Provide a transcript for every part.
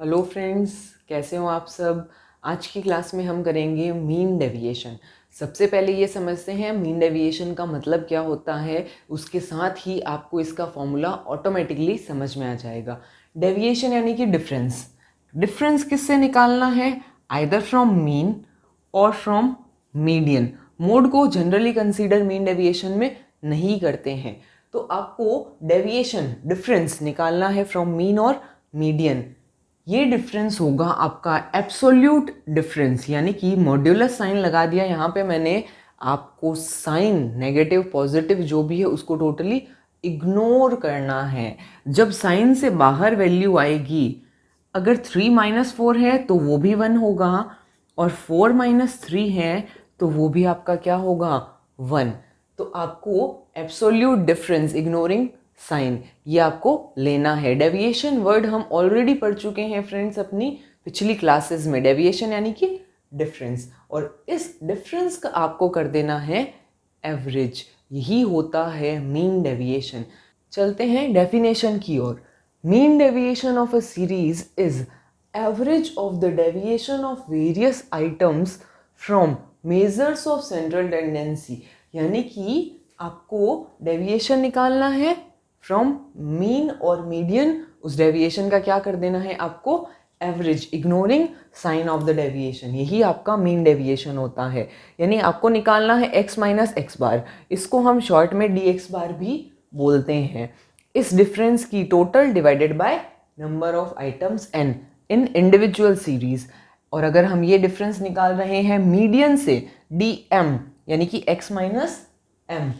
Hello friends, कैसे हो आप सब। आज की क्लास में हम करेंगे मीन डेविएशन। सबसे पहले ये समझते हैं मीन डेविएशन का मतलब क्या होता है, उसके साथ ही आपको इसका फॉर्मूला ऑटोमेटिकली समझ में आ जाएगा। डेविएशन यानी कि डिफरेंस। डिफरेंस किससे निकालना है? आइदर फ्रॉम मीन और फ्रॉम मीडियन। मोड को जनरली कंसीडर मीन डेविएशन में नहीं करते हैं, तो आपको डेविएशन डिफरेंस निकालना है फ्रॉम मीन और मीडियन। ये डिफरेंस होगा आपका एब्सोल्यूट डिफरेंस, यानी कि मॉड्यूलस साइन लगा दिया यहाँ पे मैंने। आपको साइन नेगेटिव पॉजिटिव जो भी है उसको टोटली इग्नोर करना है। जब साइन से बाहर वैल्यू आएगी, अगर 3 - 4 है तो वो भी 1 होगा, और 4 - 3 है तो वो भी आपका क्या होगा? 1। तो आपको एब्सोल्यूट डिफरेंस इग्नोरिंग साइन ये आपको लेना है। डेविएशन वर्ड हम ऑलरेडी पढ़ चुके हैं फ्रेंड्स अपनी पिछली क्लासेस में। डेविएशन यानी कि डिफरेंस, और इस डिफरेंस का आपको कर देना है एवरेज। यही होता है मीन डेविएशन। चलते हैं डेफिनेशन की ओर। Mean deviation of a series is average of the deviation of various items from measures of central tendency. यानी कि आपको डेविएशन निकालना है फ्रॉम मीन और मीडियन। उस डेविएशन का क्या कर देना है आपको? Average, ignoring sign of the deviation. यही आपका मीन डेविएशन होता है। यानी आपको निकालना है x - x बार। इसको हम शॉर्ट में dx बार भी बोलते हैं। इस डिफरेंस की total divided by number of items n in individual series. और अगर हम ये डिफरेंस निकाल रहे हैं मीडियन से, dm यानी कि x - m,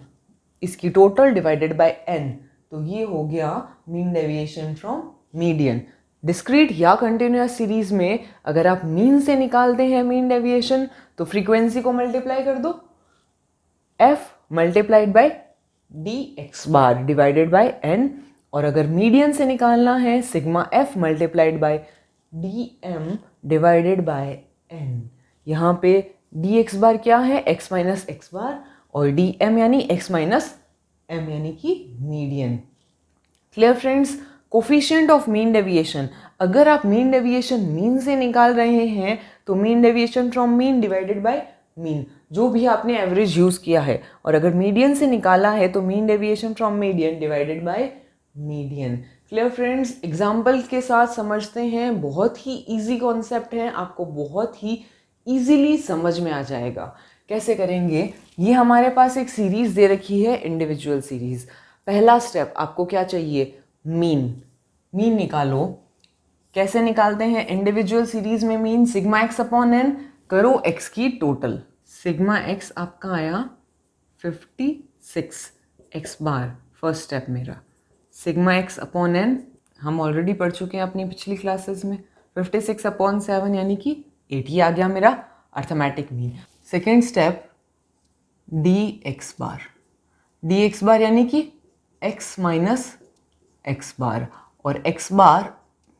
इसकी टोटल डिवाइडेड बाय n, तो ये हो गया mean deviation from median. Discrete या कंटिन्यूअस सीरीज में अगर आप मीन से निकालते हैं मीन डेविएशन, तो फ्रीक्वेंसी को मल्टीप्लाई कर दो, f multiplied by dx bar divided by n। और अगर मीडियन से निकालना है, sigma f multiplied by dm divided by n। यहाँ पे dx बार क्या है? x - x बार, और dm यानी x - m यानी कि median. Clear friends? Coefficient of mean deviation. अगर आप मीन डेविएशन मीन से निकाल रहे हैं तो mean deviation from mean divided by mean, जो भी आपने एवरेज यूज किया है। और अगर मीडियन से निकाला है तो mean deviation from median divided by median. Clear friends? Example के साथ समझते हैं। बहुत ही इजी कॉन्सेप्ट है, आपको बहुत ही इजीली समझ में आ जाएगा। कैसे करेंगे? ये हमारे पास एक सीरीज दे रखी है, इंडिविजुअल सीरीज। पहला स्टेप आपको क्या चाहिए? मीन। मीन निकालो। कैसे निकालते हैं इंडिविजुअल सीरीज में mean? Sigma x upon N, करो एक्स की टोटल। सिग्मा एक्स आपका आया 56 एक्स बार, फर्स्ट स्टेप मेरा। सिग्मा एक्स अपॉन एन हम ऑलरेडी पढ़ चुके हैं अपनी पिछली क्लासेस में। 56/7 यानी कि 8 ही आ गया मेरा arithmetic mean. Second step D X bar. D X bar यानी कि x - x बार, और x बार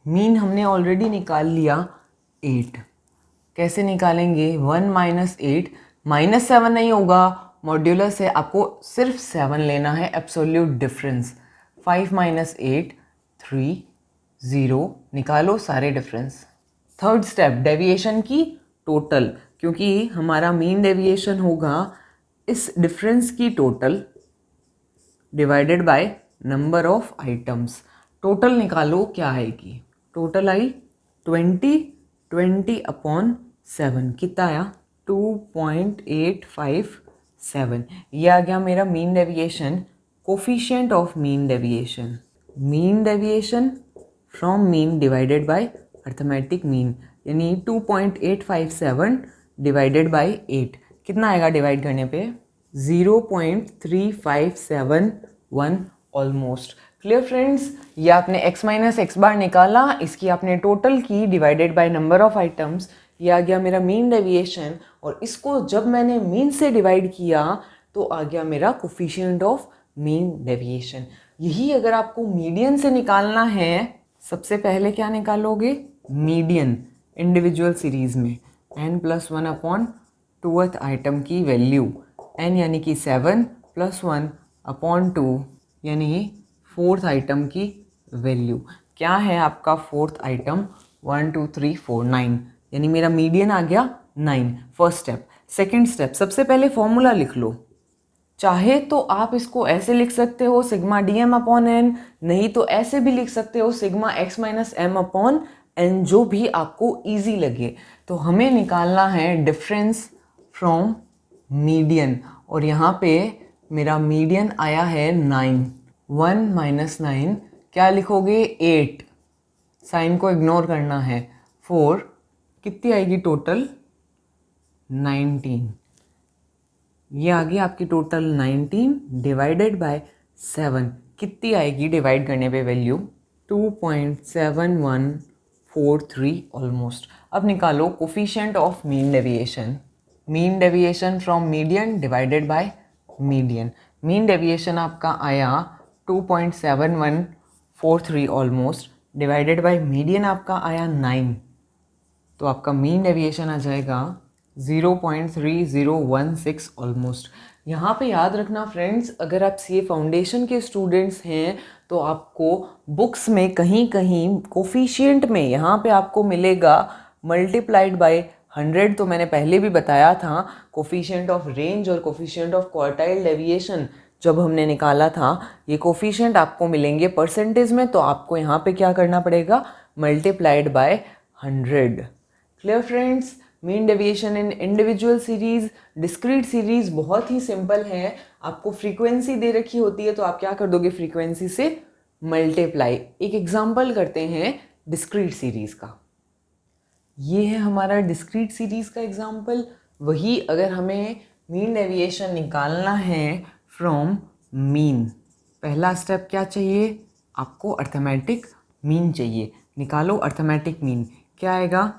मीन हमने ऑलरेडी निकाल लिया 8। कैसे निकालेंगे? 1 - 8, -7 नहीं होगा, मॉड्यूलस है, आपको सिर्फ 7 लेना है, एब्सोल्यूट डिफरेंस। 5 - 8 3 0, निकालो सारे डिफरेंस। थर्ड स्टेप डेविएशन की टोटल, क्योंकि हमारा मीन डेविएशन होगा इस डिफरेंस की total divided by number of items. Total निकालो क्या आएगी? Total I 20/7। कितना आया? 2.857। ये आ गया मेरा mean deviation, coefficient of mean deviation. Mean deviation from mean divided by arithmetic mean, यानी 2.857 डिवाइडेड बाय 8। कितना आएगा डिवाइड करने पे? 0.3571 ऑलमोस्ट। Clear friends? ये आपने x - x बार निकाला, इसकी आपने टोटल की divided by number of items, ये आ गया मेरा मीन डेविएशन। और इसको जब मैंने मीन से डिवाइड किया तो आ गया मेरा कोफिशिएंट ऑफ मीन डेविएशन। यही अगर आपको मीडियन से निकालना है, सबसे पहले क्या निकालोगे? मीडियन इंडिविजुअल सीरीज में n+1/2th आइटम की वैल्यू, n यानी कि 7 + 1/2 यानी 4th आइटम की वैल्यू। क्या है आपका 4th आइटम? 1 2 3 4 9, यानी मेरा मीडियन आ गया 9, फर्स्ट स्टेप। सेकेंड स्टेप, सबसे पहले फॉर्मूला लिख लो। चाहे तो आप इसको ऐसे लिख सकते हो सिग्मा dm अपॉन एन, नहीं तो ऐसे भी लिख सकते हो sigma x minus M upon N, जो भी आपको इजी लगे। तो हमें निकालना है डिफरेंस फ्रॉम मीडियन, और यहाँ पे मेरा मीडियन आया है 9। 1 माइनस 9 क्या लिखोगे, 8, साइन को इग्नोर करना है, 4, कितनी आएगी टोटल, 19। ये आ गई आपकी टोटल 19 डिवाइडेड बाय 7, कितनी आएगी डिवाइड करने पे वैल्यू, 2.7143 ऑलमोस्ट। अब निकालो coefficient of mean deviation. Mean deviation from median divided by median. Mean deviation आपका आया 2.7143 ऑलमोस्ट, डिवाइडेड बाय मीडियन आपका आया 9, तो आपका मीन डेविएशन आ जाएगा 0.3016 ऑलमोस्ट। यहाँ पे याद रखना फ्रेंड्स, अगर आप सीए फाउंडेशन के स्टूडेंट्स हैं तो आपको बुक्स में कहीं कहीं कोफिशिएंट में यहाँ पे आपको मिलेगा मल्टीप्लाइड बाय 100, तो मैंने पहले भी बताया था कोफिशिएंट ऑफ रेंज और कोफिशिएंट ऑफ क्वार्टाइल डेविएशन जब हमने निकाला था, ये कोफिशिएंट आपको मिलेंगे परसेंटेज में, तो आपको यहाँ पे क्या करना पड़ेगा, multiplied by 100। Clear friends, mean deviation in individual series, discrete series बहुत ही सिंपल है। आपको फ्रीक्वेंसी दे रखी होती है तो आप क्या कर दोगे, फ्रीक्वेंसी से मल्टीप्लाई। एक एग्जांपल करते हैं डिस्क्रीट सीरीज का। ये है हमारा डिस्क्रीट सीरीज का एग्जांपल। वही अगर हमें मीन डेविएशन निकालना है फ्रॉम मीन, पहला स्टेप क्या चाहिए आपको, अर्थमेटिक मीन चाहिए। निकालो अर्थमेटिक मीन, क्या आएगा,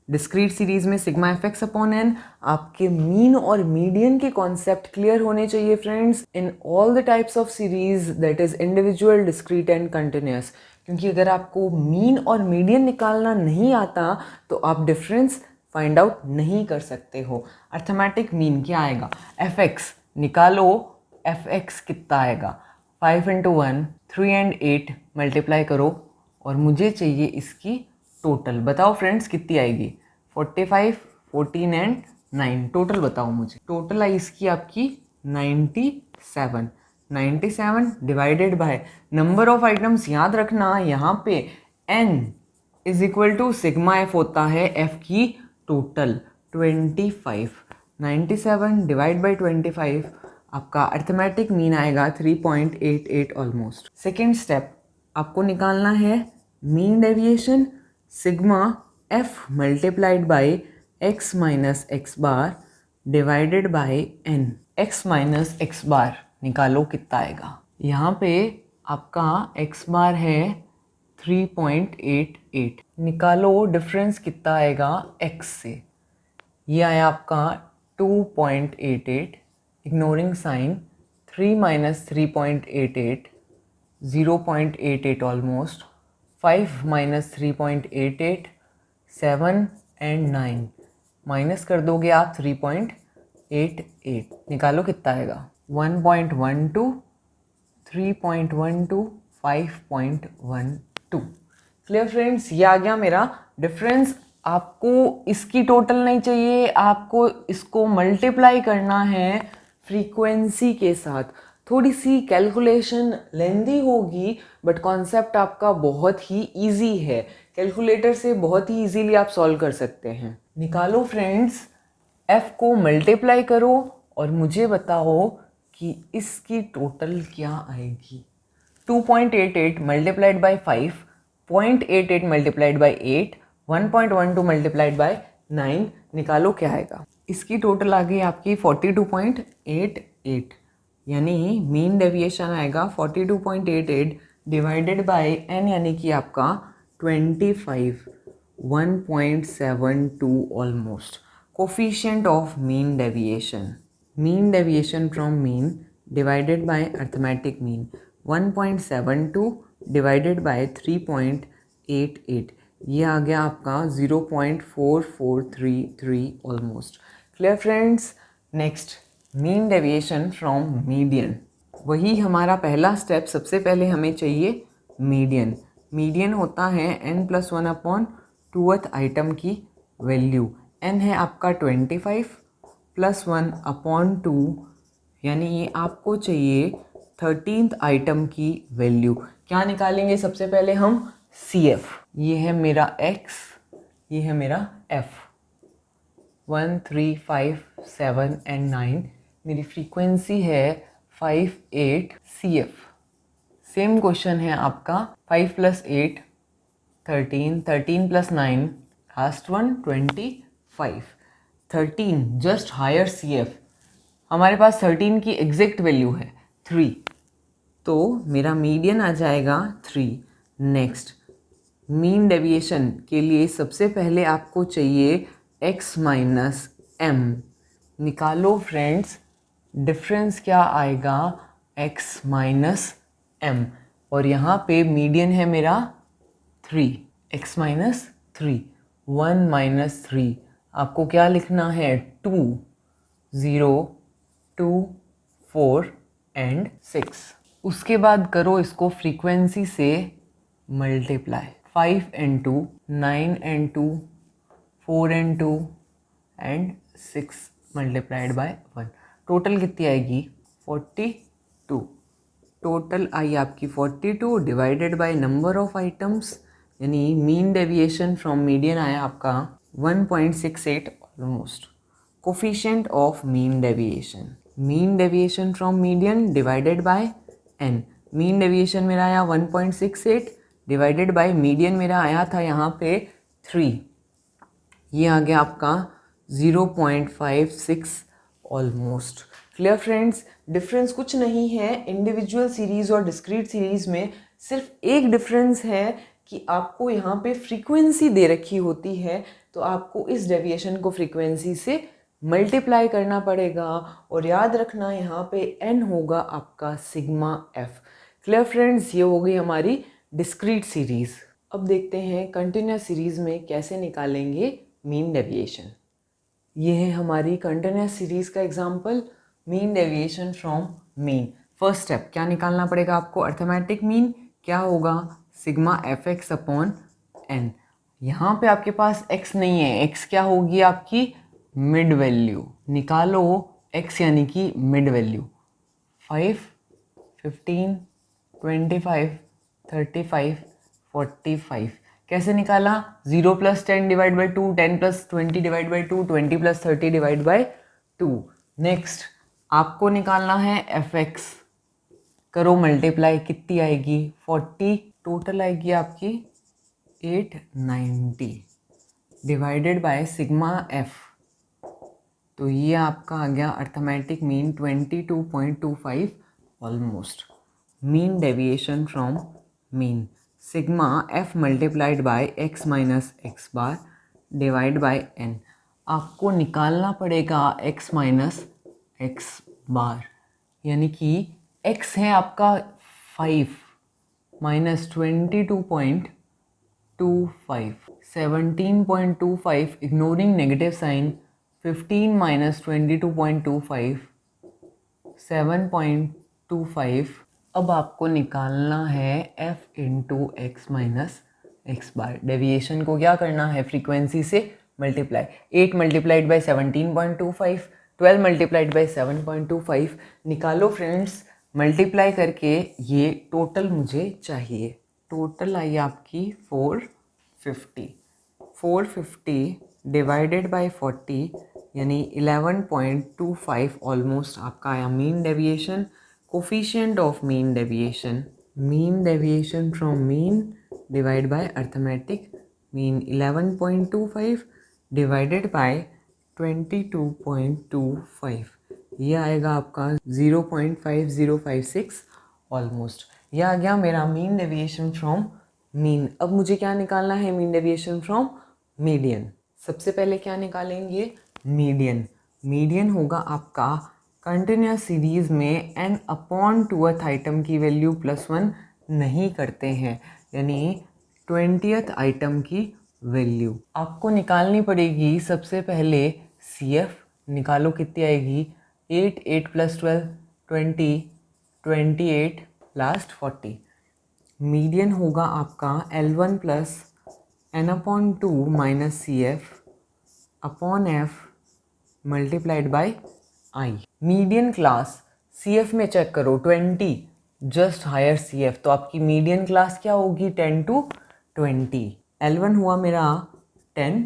डिस्क्रीट सीरीज में sigma F x upon N. आपके मीन और मीडियन के कॉन्सेप्ट क्लियर होने चाहिए friends in all the types of series, that is individual, discrete and continuous. क्योंकि अगर आपको मीन और मीडियन निकालना नहीं आता तो आप डिफरेंस फाइंड आउट नहीं कर सकते हो। अर्थमेटिक मीन क्या आएगा, एफ एक्स निकालो, एफ एक्स कितना आएगा, 5 × 1 3 and 8 मल्टीप्लाई करो, और मुझे चाहिए इसकी टोटल। बताओ फ्रेंड्स कितनी आएगी, 45 14 and 9, टोटल बताओ मुझे। टोटल आई इसकी आपकी 97। 97 divided by number of items, याद रखना यहाँ पे n is equal to sigma F होता है f की टोटल 25। 97 डिवाइड बाई 25, आपका अर्थमेटिक मीन आएगा 3.88 ऑलमोस्ट। सेकेंड स्टेप आपको निकालना है mean deviation, sigma F multiplied by X minus X bar divided by N. X minus X bar निकालो कितना आएगा, यहाँ पे आपका एक्स बार है 3.88, निकालो डिफरेंस कितना आएगा x से, ये आया आपका 2.88, ignoring sign 3 minus 3.88 0.88 almost, 5 minus 3.88 7 and 9, minus कर दोगे आप 3.88, निकालो कितना आएगा 1.12 3.12 5.12। क्लियर फ्रेंड्स, ये आ गया मेरा डिफरेंस। आपको इसकी टोटल नहीं चाहिए, आपको इसको मल्टीप्लाई करना है फ्रीक्वेंसी के साथ। थोड़ी सी कैलकुलेशन लेंदी होगी बट कॉन्सेप्ट आपका बहुत ही इजी है, कैलकुलेटर से बहुत ही इजीली आप सॉल्व कर सकते हैं। निकालो फ्रेंड्स, f को मल्टीप्लाई करो और मुझे बताओ कि इसकी टोटल क्या आएगी। 2.88 multiplied by 5, 0.88 multiplied by 8, 1.12 multiplied by 9, निकालो क्या आएगा। इसकी टोटल आ गई आपकी 42.88, यानी मीन डेविएशन आएगा 42.88 डिवाइडेड बाई n, यानी कि आपका 25, 1.72 almost. Coefficient of mean deviation, mean deviation from mean divided by arithmetic mean 1.72 divided by 3.88, ये आ गया आपका 0.4433 almost. Clear friends, next mean deviation from median. वही हमारा पहला स्टेप, सबसे पहले हमें चाहिए मीडियन। मीडियन होता है n+1 अपॉन 2th आइटम की वैल्यू। n है आपका 25 प्लस 1 अपॉन 2, यानी ये आपको चाहिए 13th आइटम की वैल्यू। क्या निकालेंगे सबसे पहले हम? CF। ये है मेरा x, ये है मेरा f। 1, 3, 5, 7 एंड 9 मेरी फ्रीक्वेंसी है 5, 8 CF। सेम क्वेश्चन है आपका 5 plus 8 13, 13 plus 9 last one 25। 13 just higher CF। हमारे पास 13 की एग्जैक्ट वैल्यू है 3, तो मेरा मीडियन आ जाएगा 3। नेक्स्ट, मीन डेविएशन के लिए सबसे पहले आपको चाहिए x माइनस m। निकालो फ्रेंड्स, डिफरेंस क्या आएगा? x माइनस m, और यहाँ पे मीडियन है मेरा 3, x माइनस 3। 1 माइनस 3 आपको क्या लिखना है? 2, 0, 2, 4 एंड 6। उसके बाद करो इसको फ्रीक्वेंसी से multiply. 5 and 2, 9 and 2, 4 and 2 and 6 multiplied by 1। Total कितनी आएगी? 42। टोटल आई आपकी 42 divided by number of items, यानी मीन डेविएशन फ्रॉम मीडियन आया आपका 1.68 almost. Coefficient of mean deviation from median divided by n। Mean deviation मेरा आया 1.68 divided by median मेरा आया था यहाँ पे 3, ये आ गया आपका 0.56 ऑलमोस्ट। Clear friends? डिफरेंस कुछ नहीं है इंडिविजुअल सीरीज और डिस्क्रीट सीरीज में, सिर्फ एक डिफरेंस है कि आपको यहाँ पे फ्रीक्वेंसी दे रखी होती है, तो आपको इस डेविएशन को फ्रीक्वेंसी से मल्टीप्लाई करना पड़ेगा, और याद रखना यहाँ पे n होगा आपका सिग्मा f। Clear friends? ये हो गई हमारी डिस्क्रीट सीरीज। अब देखते हैं कंटिन्यूस सीरीज में कैसे निकालेंगे मीन डेविएशन। ये है हमारी कंटिन्यूस सीरीज का example, mean deviation from mean. First step क्या निकालना पड़ेगा आपको? Arithmetic mean. क्या होगा? Sigma fx upon n। यहाँ पे आपके पास x नहीं है, x क्या होगी आपकी? Mid value. निकालो x यानी कि मिड वैल्यू। 5, 15, 25, 35, 45। कैसे निकाला? 0 plus 10 divide by 2, 10 plus 20 divide by 2, 20 plus 30 divide by 2। Next आपको निकालना है fx। करो मल्टीप्लाई, कितनी आएगी? 40। टोटल आएगी आपकी 890 डिवाइडेड बाय सिग्मा f। तो ये आपका आ गया arithmetic mean 22.25 almost. Mean deviation from mean, sigma f multiplied by x minus X bar divide by n। आपको निकालना पड़ेगा x माइनस एक्स बार, यानी कि x है आपका 5 minus 22.25, 17.25, ignoring negative sign. 15 minus 22.25, 7.25। अब आपको निकालना है f into X minus X bar. Deviation को क्या करना है? फ्रीक्वेंसी से multiply. 8 multiplied by 17.25, 12 multiplied by 7.25। निकालो फ्रेंड्स, मल्टीप्लाई करके ये टोटल मुझे चाहिए। टोटल आई आपकी 450। 450 डिवाइडेड बाई 40, यानी 11.25 ऑलमोस्ट आपका आया mean deviation. Coefficient of mean deviation from mean divide by arithmetic mean 11.25 divided by 22.25, ये आएगा आपका 0.5056 ऑलमोस्ट। ये आ गया मेरा मीन डेविएशन फ्रॉम मीन। अब मुझे क्या निकालना है? Mean deviation from median. सबसे पहले क्या निकालेंगे? मीडियन। मीडियन होगा आपका कंटिन्यूस सीरीज में n अपॉन 2th आइटम की वैल्यू प्लस 1 नहीं करते हैं, यानी 20th आइटम की वैल्यू आपको निकालनी पड़ेगी। सबसे पहले CF निकालो, कितनी आएगी? 8, 8 प्लस 12, 20, 28, लास्ट 40। मीडियन होगा आपका L1 plus n/2 minus CF upon F multiplied by I। Median class CF में चेक करो 20, जस्ट हायर CF, तो आपकी मीडियन क्लास क्या होगी 10 to 20। L1 हुआ मेरा 10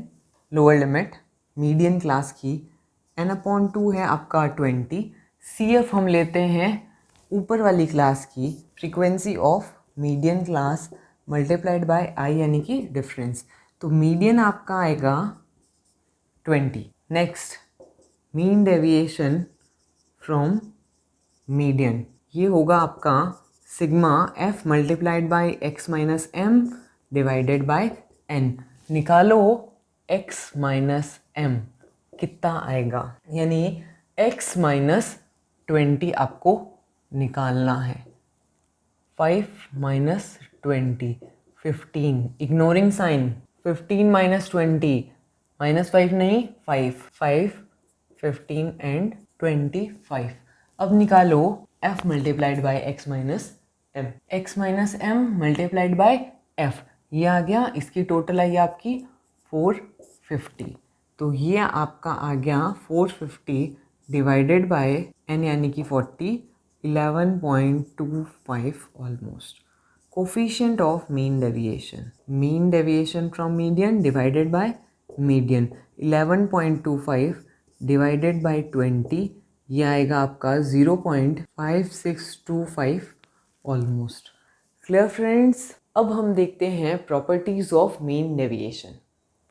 लोअर लिमिट मीडियन क्लास की, n/2 है आपका 20, CF हम लेते हैं ऊपर वाली क्लास की frequency of median class multiplied by I यानी कि डिफरेंस, तो मीडियन आपका आएगा 20। Next mean deviation from median, ये होगा आपका sigma F multiplied by x minus m divided by n। निकालो x माइनस m कितना आएगा, यानी x माइनस 20 आपको निकालना है। 5 minus 20 15, ignoring sign, 15 minus 20 minus 5 नहीं 5 5 15 एंड 25। अब निकालो f multiplied by x minus m, x minus m multiplied by f, ये आ गया, इसकी टोटल आई आपकी 450, तो ये आपका आ गया 450 डिवाइडेड बाय n यानी कि 40, 11.25 almost. Coefficient of mean deviation from median divided by median 11.25 divided by 20, ये आएगा आपका 0.5625 ऑलमोस्ट। क्लियर फ्रेंड्स, अब हम देखते हैं properties of mean deviation.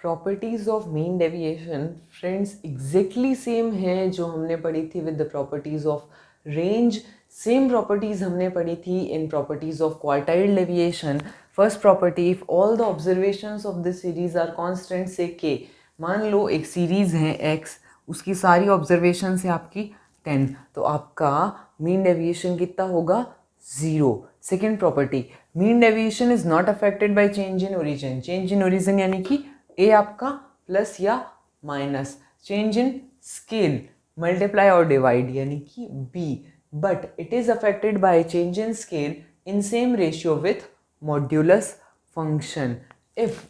Properties of mean deviation friends exactly same है जो हमने पढ़ी थी with the properties of range. Same properties हमने पढ़ी थी in properties of quartile deviation. First property, if all the observations of this series are constant से k, मान लो एक सीरीज है x, उसकी सारी ऑब्जर्वेशन है आपकी 10, तो आपका मीन डेविएशन कितना होगा 0। Second property, mean deviation is not affected by change in origin. Change in origin यानी कि a आपका प्लस या minus, change in scale multiply और डिवाइड यानी कि b, but it is affected by change in scale in same ratio with modulus function. If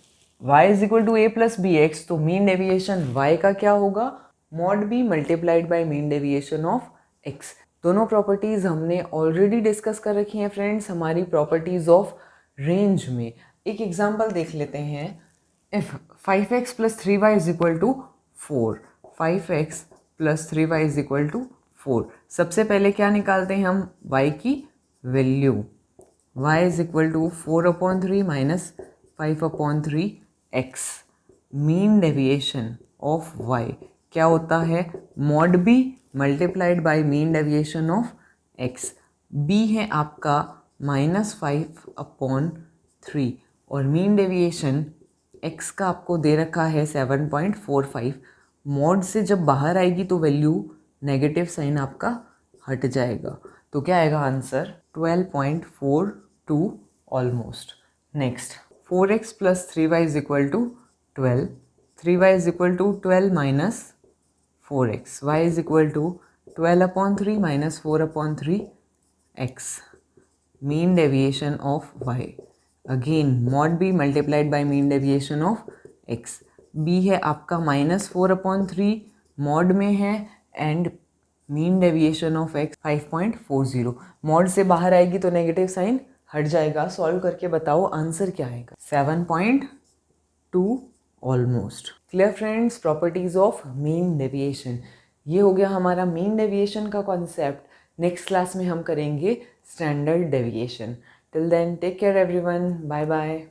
y is equal to a plus bx, तो mean deviation y का क्या होगा mod b multiplied by mean deviation of x। दोनों properties हमने already discuss कर रखी हैं friends हमारी प्रॉपर्टीज ऑफ रेंज में। एक एग्जांपल देख लेते हैं, if 5x plus 3y is equal to 4, 5x plus 3y is equal to 4, सबसे पहले क्या निकालते हैं हम y की value, y is equal to 4/3 minus 5/3 x। Mean deviation of y क्या होता है mod b multiplied by mean deviation of x। b है आपका -5/3 और मीन डेविएशन x का आपको दे रखा है 7.45। मॉड से जब बाहर आएगी तो वैल्यू नेगेटिव साइन आपका हट जाएगा, तो क्या आएगा answer 12.42 almost. Next 4x plus 3y is equal to 12, 3y is equal to 12 minus 4x, y is equal to 12/3 minus 4/3 x। Mean deviation of y, again mod b multiplied by mean deviation of x। b है आपका -4/3 mod में है and mean deviation of x 5.40। Mod से बाहर आएगी तो negative sign हट जाएगा। सॉल्व करके बताओ आंसर क्या आएगा 7.2 almost. Clear friends, properties of mean deviation, ये हो गया हमारा मीन डेविएशन का कॉन्सेप्ट। नेक्स्ट क्लास में हम करेंगे standard deviation. Till then take care everyone, bye bye.